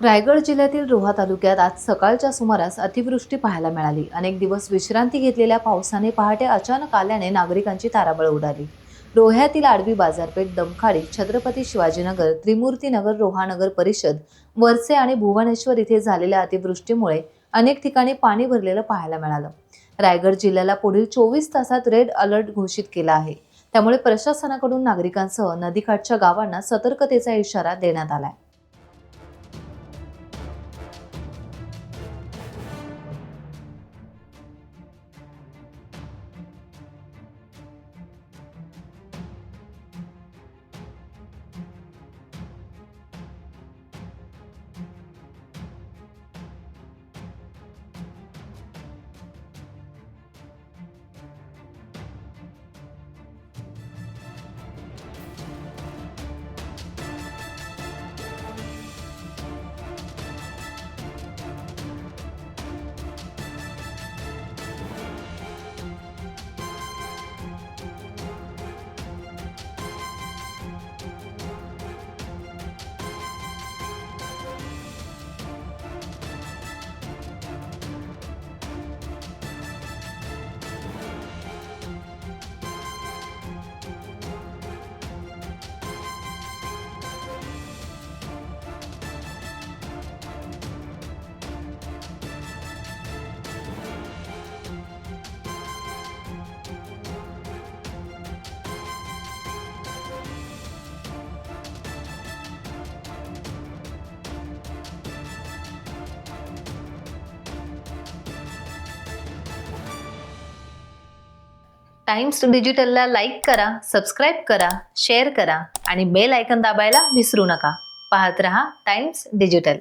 रायगड जिल्ह्यातील रोहा तालुक्यात आज सकाळच्या सुमारास अतिवृष्टी पाहायला मिळाली। अनेक दिवस विश्रांती घेतलेल्या पावसाने पहाटे अचानक आल्याने नागरिकांची तारांबळ उडाली। रोह्यातील आडवी बाजारपेठ, दमखाडी, छत्रपती शिवाजीनगर, त्रिमूर्तीनगर, रोहा नगर परिषद, वरसे आणि भुवनेश्वर इथे झालेल्या अतिवृष्टीमुळे अनेक ठिकाणी पाणी भरलेलं पाहायला मिळालं। रायगड जिल्ह्याला पुढील 24 तासात रेड अलर्ट घोषित केला आहे। त्यामुळे प्रशासनाकडून नागरिकांसह नदीकाठच्या गावांना सतर्कतेचा इशारा देण्यात आलाय। टाइम्स डिजिटलला लाईक करा, सबस्क्राइब करा, शेअर करा आणि बेल आयकॉन दाबायला विसरू नका। पाहत रहा टाइम्स डिजिटल।